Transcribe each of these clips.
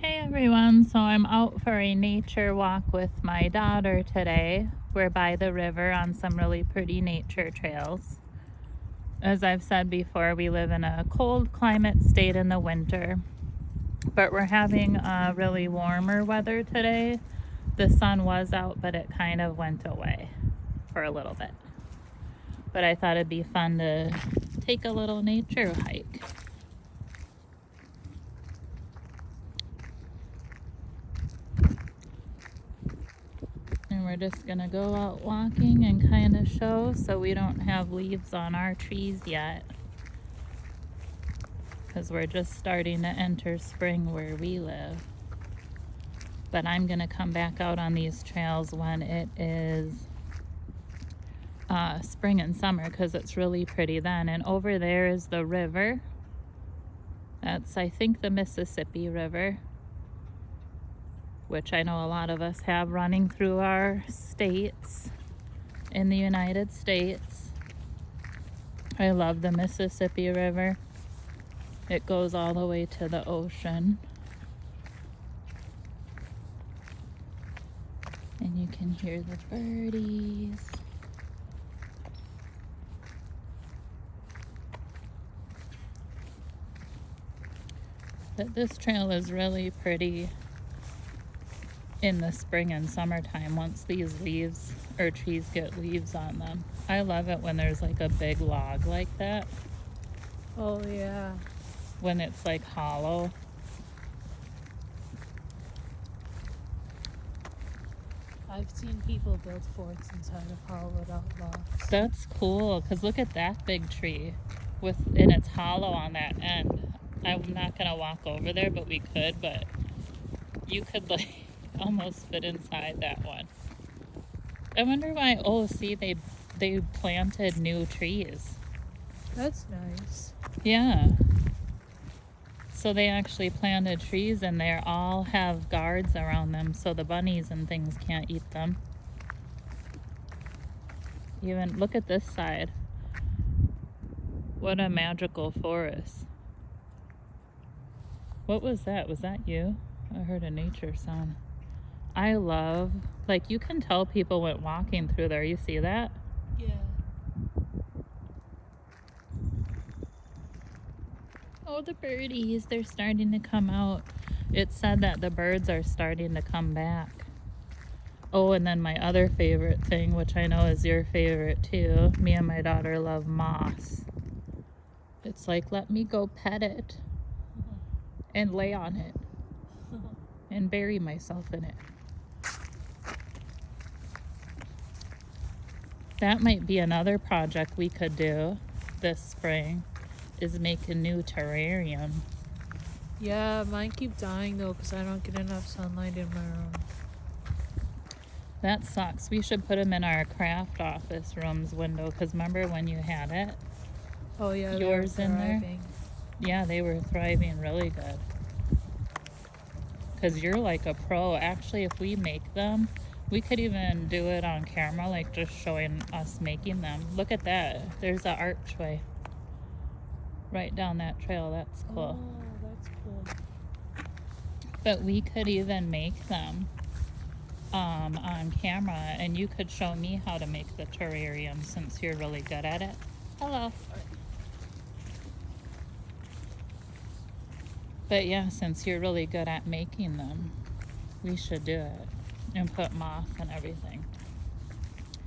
Hey everyone, so I'm out for a nature walk with my daughter today. We're by the river on some really pretty nature trails. As I've said before, we live in a cold climate state in the winter, but we're having really warmer weather today. The sun was out, but it kind of went away for a little bit. But I thought it'd be fun to take a little nature hike. And we're just gonna go out walking and kind of show so we don't have leaves on our trees yet, because we're just starting to enter spring where we live. But I'm gonna come back out on these trails when it is spring and summer, because it's really pretty then. And over there is the river. That's, I think, the Mississippi River, which I know a lot of us have running through our states in the United States. I love the Mississippi River. It goes all the way to the ocean. And you can hear the birdies. But this trail is really pretty in the spring and summertime once these leaves or trees get leaves on them. I love it when there's like a big log like that. Oh yeah. When it's like hollow. I've seen people build forts inside of hollowed out logs. That's cool, because look at that big tree and it's hollow on that end. I'm not gonna walk over there, but we could. But you could like almost fit inside that one. I wonder why. Oh, see, they planted new trees. That's nice. Yeah. So they actually planted trees, and they all have guards around them so the bunnies and things can't eat them. Even look at this side. What a magical forest. What was that? Was that you? I heard a nature sound. I love, like, you can tell people went walking through there. You see that? Yeah. Oh, the birdies, they're starting to come out. It said that the birds are starting to come back. Oh, and then my other favorite thing, which I know is your favorite too, me and my daughter love moss. It's like, let me go pet it and lay on it and bury myself in it. That might be another project we could do this spring, is make a new terrarium. Yeah, mine keep dying though because I don't get enough sunlight in my room. That sucks. We should put them in our craft office room's window, because remember when you had it? Oh yeah, Yours in there? thriving. Yeah, they were thriving really good. Because you're like a pro. Actually, if we make them, we could even do it on camera, like just showing us making them. Look at that. There's an archway right down that trail. That's cool. Oh, that's cool. But we could even make them on camera, and you could show me how to make the terrarium since you're really good at it. Hello. But yeah, since you're really good at making them, we should do it and put moss and everything.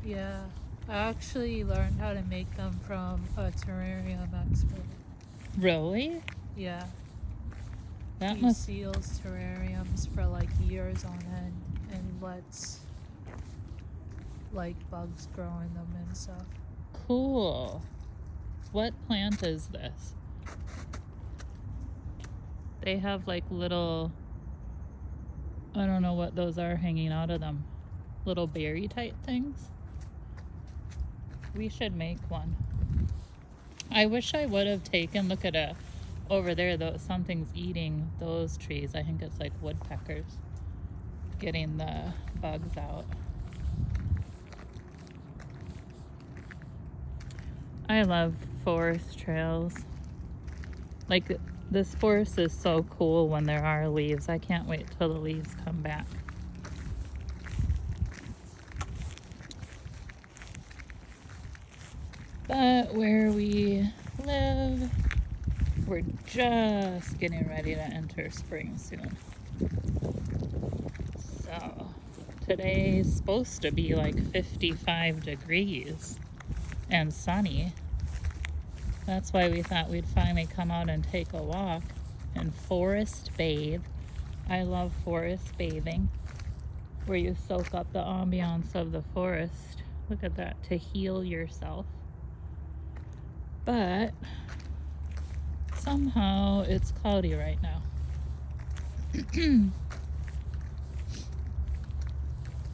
Yeah. I actually learned how to make them from a terrarium expert. Really? Yeah. That He must. seals terrariums for like years on end and lets like bugs grow in them and stuff. Cool. What plant is this? They have like little, I don't know what those are hanging out of them. Little berry type things. We should make one. I wish I would have taken, look at it over there though, something's eating those trees. I think it's like woodpeckers getting the bugs out. I love forest trails. Like This forest is so cool when there are leaves. I can't wait till the leaves come back. But where we live, we're just getting ready to enter spring soon. So today's supposed to be like 55 degrees and sunny. That's why we thought we'd finally come out and take a walk and forest bathe. I love forest bathing, where you soak up the ambiance of the forest. Look at that, to heal yourself. But somehow it's cloudy right now.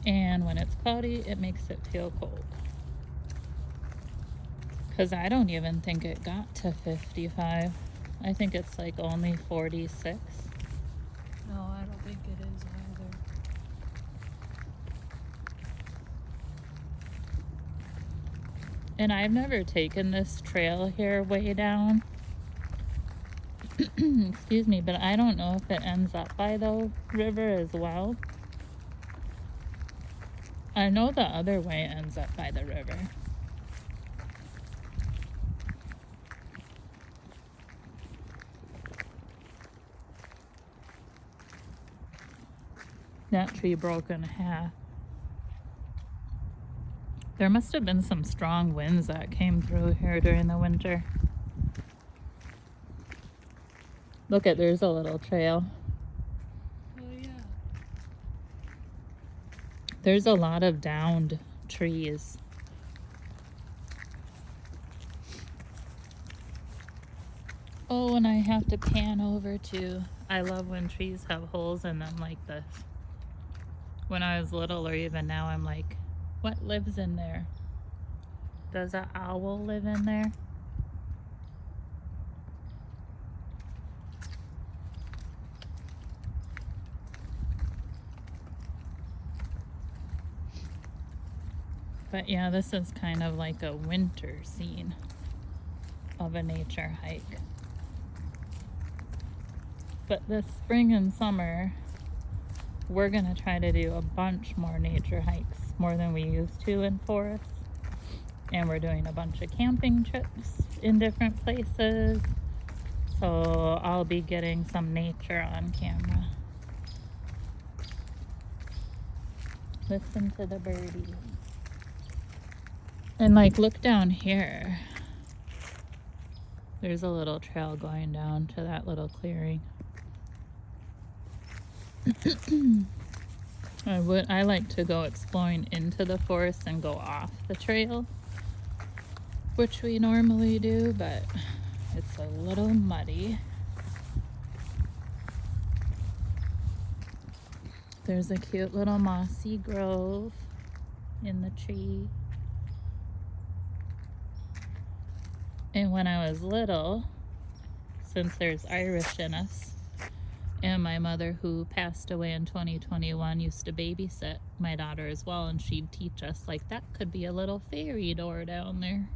And when it's cloudy, it makes it feel cold. Because I don't even think it got to 55. I think it's like only 46. No, I don't think it is either. And I've never taken this trail here way down. Excuse me, but I don't know if it ends up by the river as well. I know the other way ends up by the river. That tree broke in half. There must have been some strong winds that came through here during the winter. Look at, there's a little trail. Oh yeah. There's a lot of downed trees. Oh, and I have to pan over too. I love when trees have holes in them like this. When I was little, or even now, I'm like, what lives in there? Does an owl live in there? But yeah, this is kind of like a winter scene of a nature hike. But this spring and summer, we're gonna try to do a bunch more nature hikes, more than we used to in forests. And we're doing a bunch of camping trips in different places. So I'll be getting some nature on camera. Listen to the birdies. And like, look down here. There's a little trail going down to that little clearing. I like to go exploring into the forest and go off the trail, which we normally do, but it's a little muddy. There's a cute little mossy grove in the tree. And when I was little, since there's Irish in us, and my mother, who passed away in 2021, used to babysit my daughter as well, and she'd teach us, like, that could be a little fairy door down there.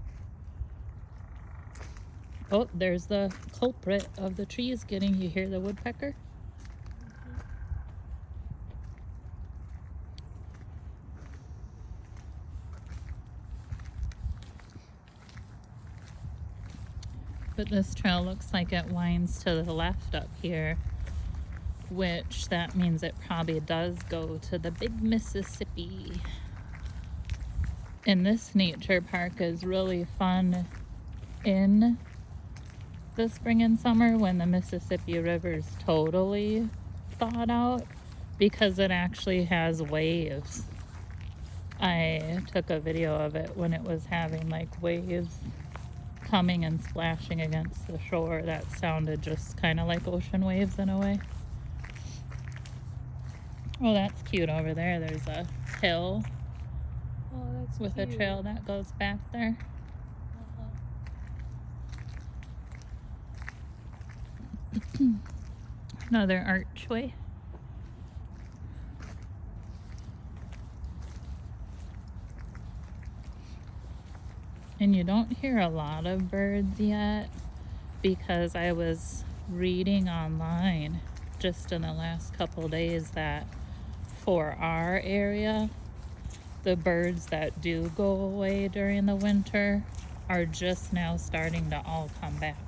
Oh, there's the culprit of the trees getting, you hear the woodpecker? But this trail looks like it winds to the left up here, which that means it probably does go to the big Mississippi. And this nature park is really fun in the spring and summer when the Mississippi River's totally thawed out, because it actually has waves. I took a video of it when it was having like waves coming and splashing against the shore. That sounded just kind of like ocean waves in a way. Oh, that's cute over there. There's a hill with cute. a trail that goes back there. Another archway. And you don't hear a lot of birds yet, because I was reading online just in the last couple days that for our area, the birds that do go away during the winter are just now starting to all come back.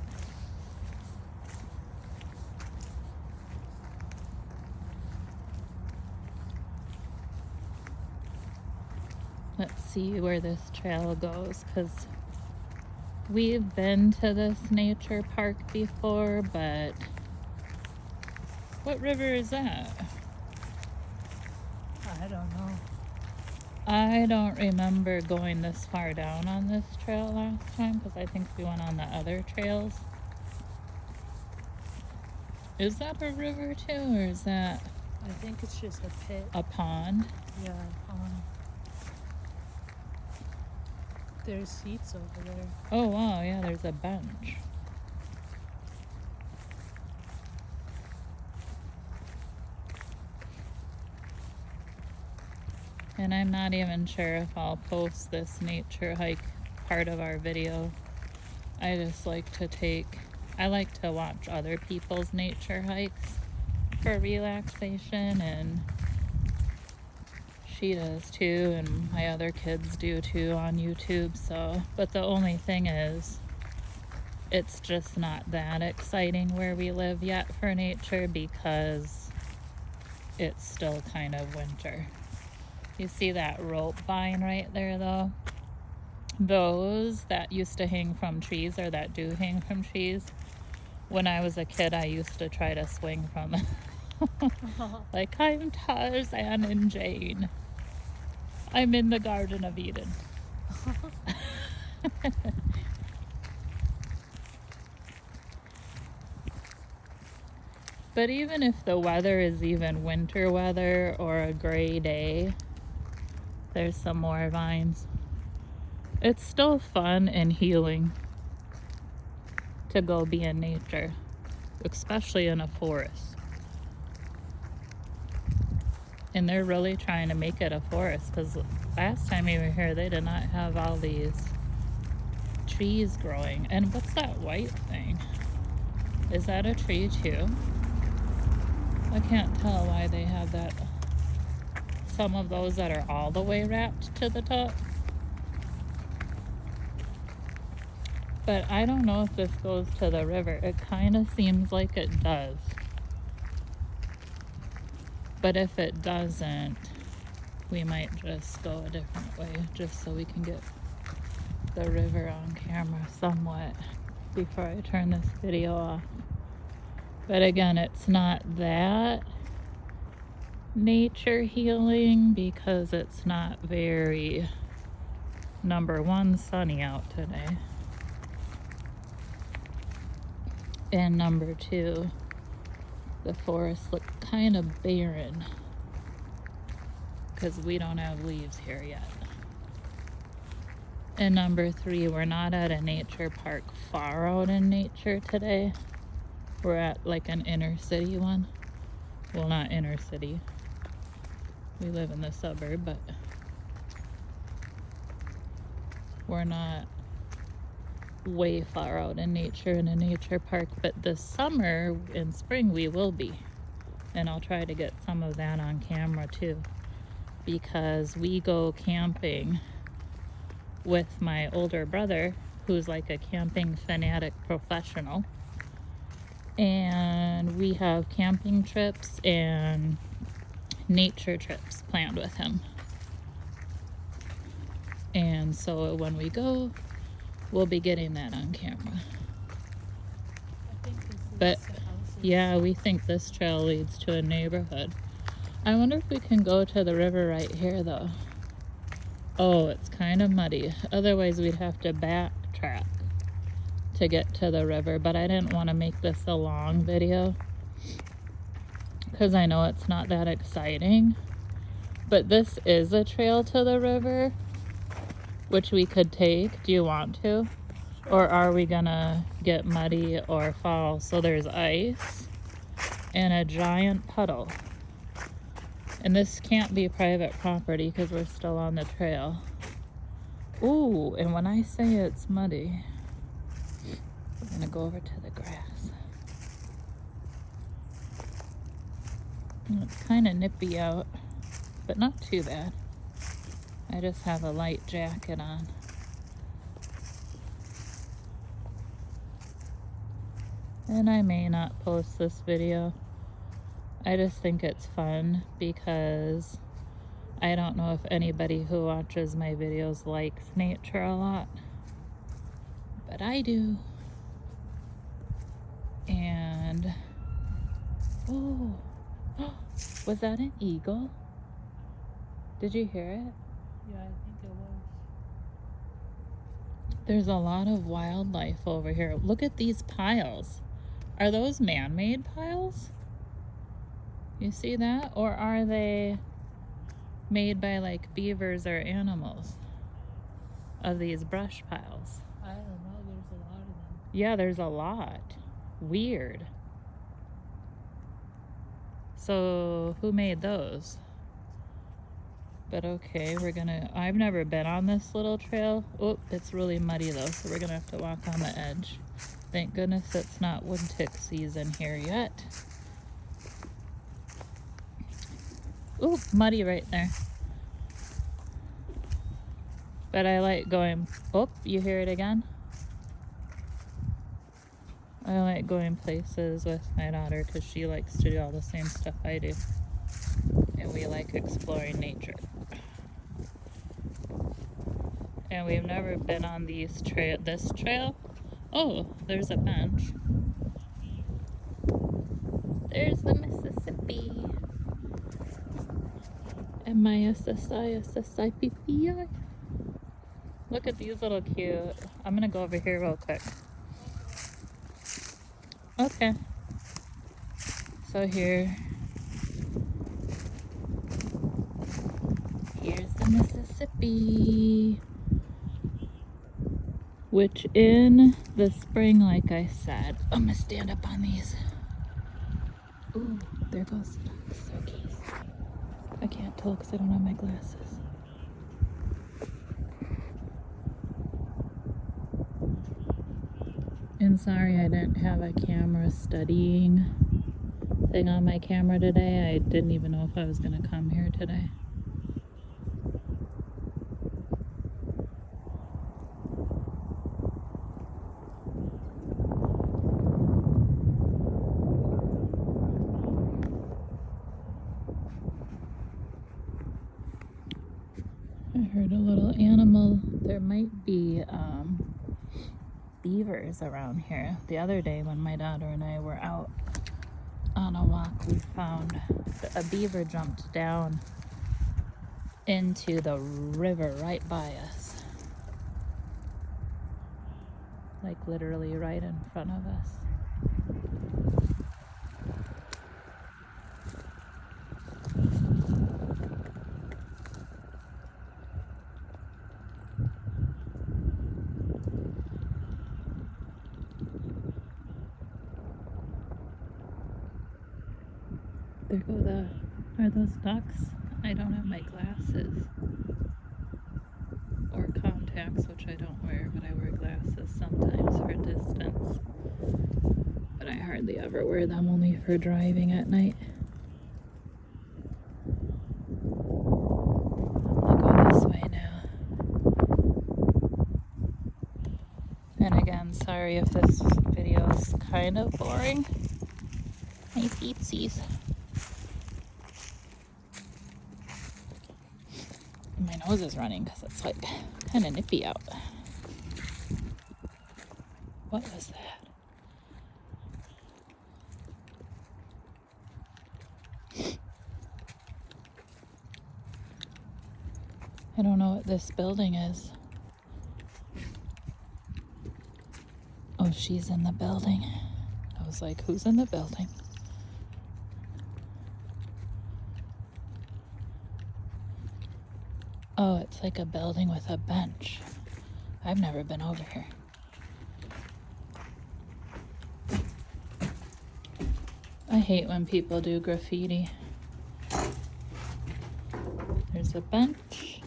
Let's see where this trail goes, because we've been to this nature park before, but what river is that? I don't know. I don't remember going this far down on this trail last time, because I think we went on the other trails. Is that a river too, or is that I think it's just a pit. a pond? Yeah, there's seats over there. Oh wow, yeah, there's a bench. And I'm not even sure if I'll post this nature hike part of our video. I just like to I like to watch other people's nature hikes for relaxation, and she does too, and my other kids do too on YouTube. So, but the only thing is, it's just not that exciting where we live yet for nature because it's still kind of winter. You see that rope vine right there though? Those that used to hang from trees, or that do hang from trees, when I was a kid I used to try to swing from it. Like, I'm Tarzan and Jane. I'm in the Garden of Eden. But even if the weather is even winter weather or a gray day, there's some more vines. It's still fun and healing to go be in nature, especially in a forest. And they're really trying to make it a forest, because last time we were here they did not have all these trees growing. And what's that white thing? Is that a tree too? I can't tell why they have that. Some of those that are all the way wrapped to the top. But I don't know if this goes to the river. It kind of seems like it does. But if it doesn't, we might just go a different way, just so we can get the river on camera somewhat before I turn this video off. But again, it's not that nature healing because it's not very, number one, sunny out today. And number two, the forests look kind of barren because we don't have leaves here yet. And number three, we're not at a nature park far out in nature today. We're at like an inner city one. Well, not inner city. We live in the suburb, but we're not way far out in nature in a nature park. But this summer and spring we will be, and I'll try to get some of that on camera too, because we go camping with my older brother, who's like a camping fanatic professional, and we have camping trips and nature trips planned with him. And so when we go, we'll be getting that on camera. I think this is But the houses. yeah, we think this trail leads to a neighborhood. I wonder if we can go to the river right here though. Oh, it's kind of muddy. Otherwise we'd have to backtrack to get to the river, but I didn't want to make this a long video because I know it's not that exciting. But this is a trail to the river, which we could take. Do you want to? Or are we gonna get muddy or fall? So there's ice and a giant puddle. And this can't be private property because we're still on the trail. Ooh, and when I say it's muddy, we're gonna go over to the grass. It's kind of nippy out, but not too bad. I just have a light jacket on. And I may not post this video. I just think it's fun because I don't know if anybody who watches my videos likes nature a lot, but I do. And oh, was that an eagle? Did you hear it? Yeah, I think it was. There's a lot of wildlife over here. Look at these piles. Are those man-made piles? You see that? Or are they made by like beavers or animals of these brush piles? I don't know. There's a lot of them. Yeah, there's a lot. Weird. So who made those? But okay, I've never been on this little trail. Oh, it's really muddy though, so we're gonna have to walk on the edge. Thank goodness it's not wood tick season here yet. Ooh, muddy right there. But I like going, oh, you hear it again? I like going places with my daughter because she likes to do all the same stuff I do. And we like exploring nature. And we've never been on this trail. Oh, there's a bench. There's the Mississippi. M-I-S-S-I-S-S-I-P-P-I. Look at these little cute. I'm gonna go over here real quick. Okay. So here's the Mississippi. Which in the spring, like I said, I'm gonna stand up on these. Ooh, there goes the ducks. They're geese. I can't tell because I don't have my glasses. And sorry I didn't have a camera studying thing on my camera today. I didn't even know if I was gonna come here today. I heard a little animal. There might be beavers around here. The other day when my daughter and I were out on a walk, we found a beaver jumped down into the river right by us. Like literally right in front of us. There go are those ducks? I don't have my glasses or contacts, which I don't wear, but I wear glasses sometimes for distance. But I hardly ever wear them, only for driving at night. I'll go this way now. And again, sorry if this video is kind of boring. My feetsies. My nose is running because it's like kind of nippy out. What was that? I don't know what this building is. Oh, she's in the building. I was like, who's in the building? Oh, it's like a building with a bench. I've never been over here. I hate when people do graffiti. There's a bench.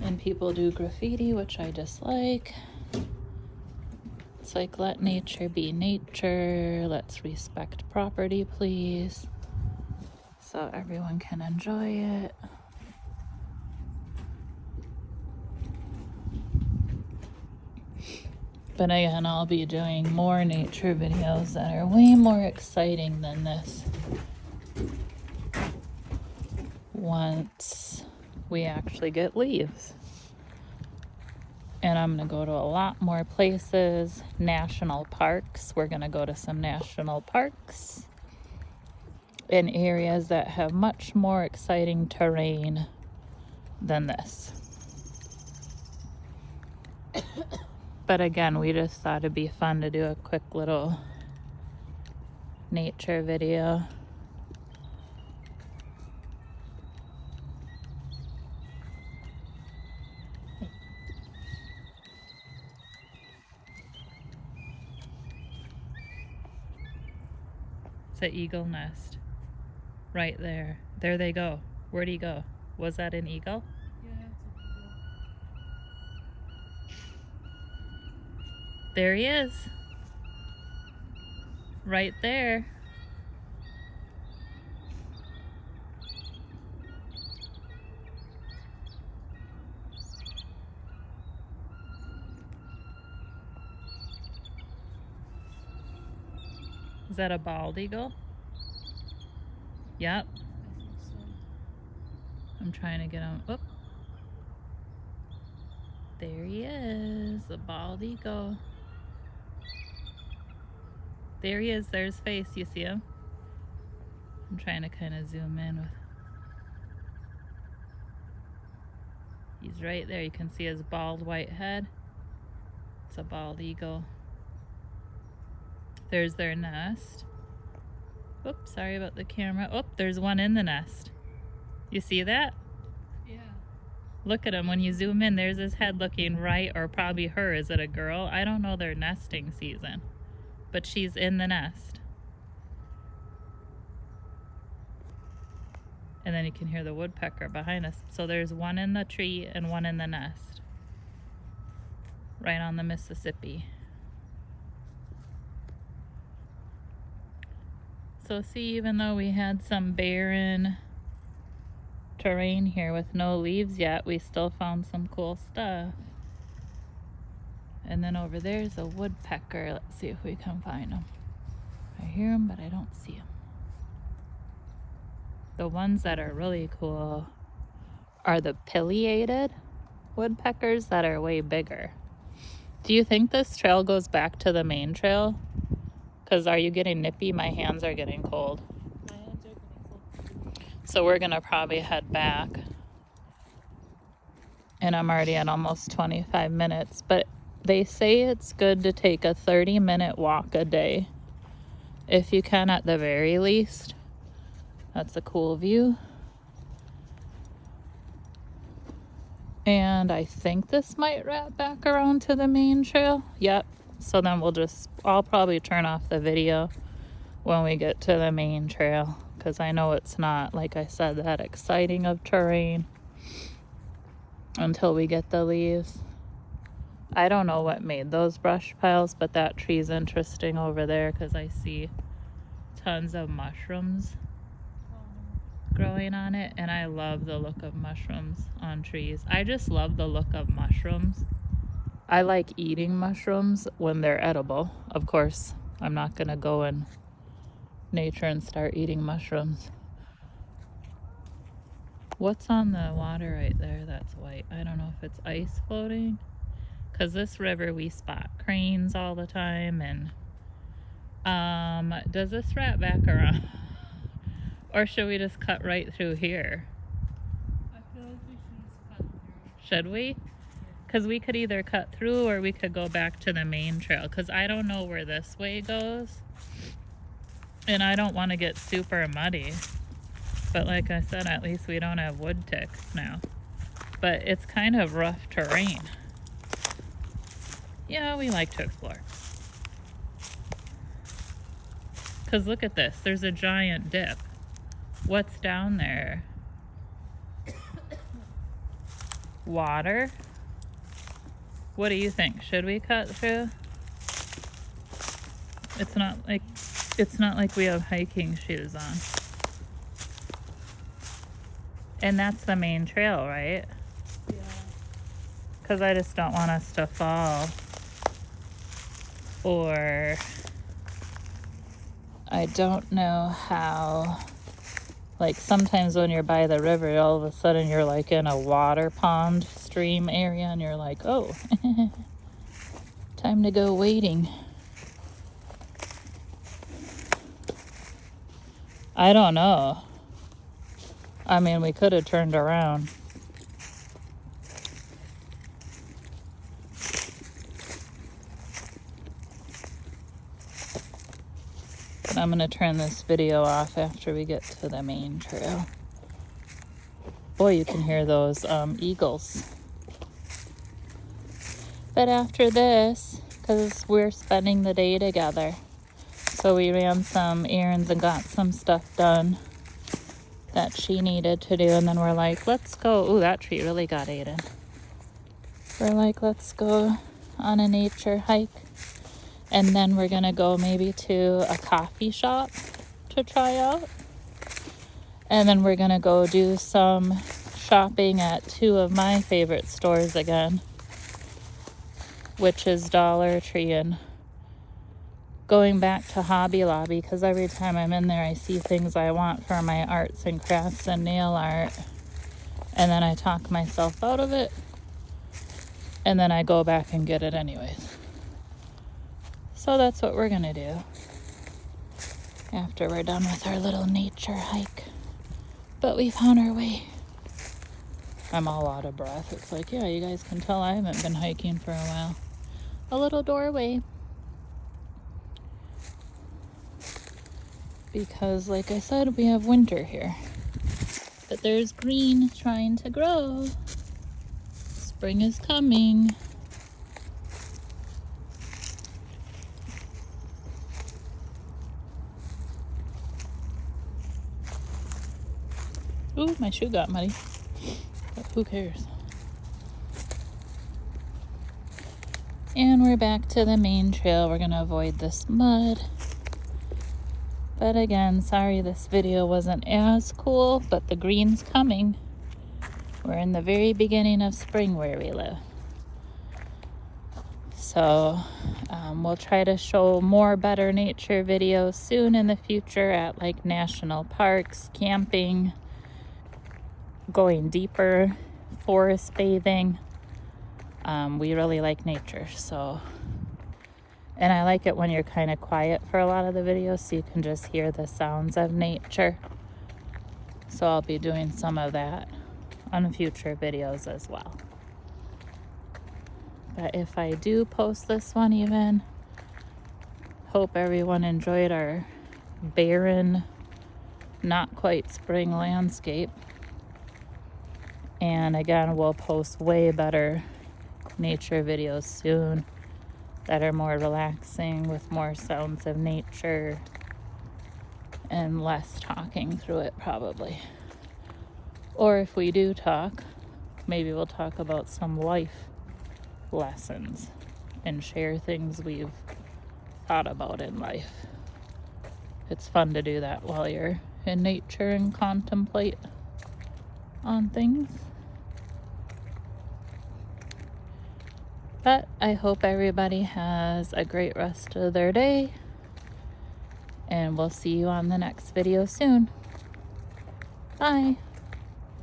And people do graffiti, which I dislike. It's like, let nature be nature. Let's respect property, please. so everyone can enjoy it. But again, I'll be doing more nature videos that are way more exciting than this once we actually get leaves. And I'm gonna go to a lot more places, national parks. We're gonna go to some national parks in areas that have much more exciting terrain than this. But again, we just thought it'd be fun to do a quick little nature video. It's an eagle nest right there. There they go. Where'd he go? Was that an eagle? Yeah, it's a eagle. There he is. Right there. Is that a bald eagle? Yep. I think so. I'm trying to get him. Oh. There he is, the bald eagle. There he is, there's his face, you see him? I'm trying to kind of zoom in with. He's right there, you can see his bald white head. It's a bald eagle. There's their nest. Oops, sorry about the camera. Oh, there's one in the nest. You see that? Yeah. Look at him. When you zoom in, there's his head looking right, or probably her. Is it a girl? I don't know their nesting season, but she's in the nest. And then you can hear the woodpecker behind us. So there's one in the tree and one in the nest, right on the Mississippi. So see, even though we had some barren terrain here with no leaves yet, we still found some cool stuff. And then over there's a woodpecker. Let's see if we can find him. I hear him, but I don't see him. The ones that are really cool are the pileated woodpeckers that are way bigger. Do you think this trail goes back to the main trail? Because are you getting nippy? My hands are getting cold. My hands are getting cold. So we're gonna probably head back. And I'm already at almost 25 minutes. But they say it's good to take a 30-minute walk a day. If you can, at the very least. That's a cool view. And I think this might wrap back around to the main trail. Yep. So then I'll probably turn off the video when we get to the main trail, because I know it's not, like I said, that exciting of terrain until we get the leaves. I don't know what made those brush piles, but that tree's interesting over there because I see tons of mushrooms growing on it, and I love the look of mushrooms on trees. I just love the look of mushrooms. I like eating mushrooms when they're edible. Of course, I'm not gonna go in nature and start eating mushrooms. What's on the water right there that's white? I don't know if it's ice floating. Because this river we spot cranes all the time. And does this wrap back around? Or should we just cut right through here? I feel like we should just cut through. Should we? Because we could either cut through or we could go back to the main trail. Because I don't know where this way goes. And I don't want to get super muddy. But like I said, at least we don't have wood ticks now. But it's kind of rough terrain. Yeah, we like to explore. Because look at this. There's a giant dip. What's down there? Water? What do you think? Should we cut through? It's not like we have hiking shoes on. And that's the main trail, right? Yeah. Because I just don't want us to fall. Or I don't know how, like sometimes when you're by the river, all of a sudden you're like in a water pond stream area and you're like, oh, time to go wading. I don't know. I mean, we could have turned around. But I'm gonna turn this video off after we get to the main trail. Boy, you can hear those eagles. But after this, because we're spending the day together, so we ran some errands and got some stuff done that she needed to do, and then we're like, let's go. Ooh, that tree really got Aiden. We're like, let's go on a nature hike, and then we're gonna go maybe to a coffee shop to try out, and then we're gonna go do some shopping at two of my favorite stores again, which is Dollar Tree and going back to Hobby Lobby, because every time I'm in there I see things I want for my arts and crafts and nail art, and then I talk myself out of it, and then I go back and get it anyways. So that's what we're gonna do after we're done with our little nature hike. But we found our way. I'm all out of breath. It's like, yeah, you guys can tell I haven't been hiking for a while. A little doorway. Because, like I said, we have winter here. But there's green trying to grow. Spring is coming. Ooh, my shoe got muddy. But who cares? And we're back to the main trail. We're gonna avoid this mud. But again, sorry this video wasn't as cool, but the green's coming. We're in the very beginning of spring where we live. So we'll try to show more better nature videos soon in the future at like national parks, camping, going deeper, forest bathing. We really like nature, so. And I like it when you're kind of quiet for a lot of the videos so you can just hear the sounds of nature. So I'll be doing some of that on future videos as well. But if I do post this one even, hope everyone enjoyed our barren, not quite spring landscape. And again, we'll post way better nature videos soon that are more relaxing with more sounds of nature and less talking through it probably. Or if we do talk, maybe we'll talk about some life lessons and share things we've thought about in life. It's fun to do that while you're in nature and contemplate on things. But I hope everybody has a great rest of their day, and we'll see you on the next video soon. Bye.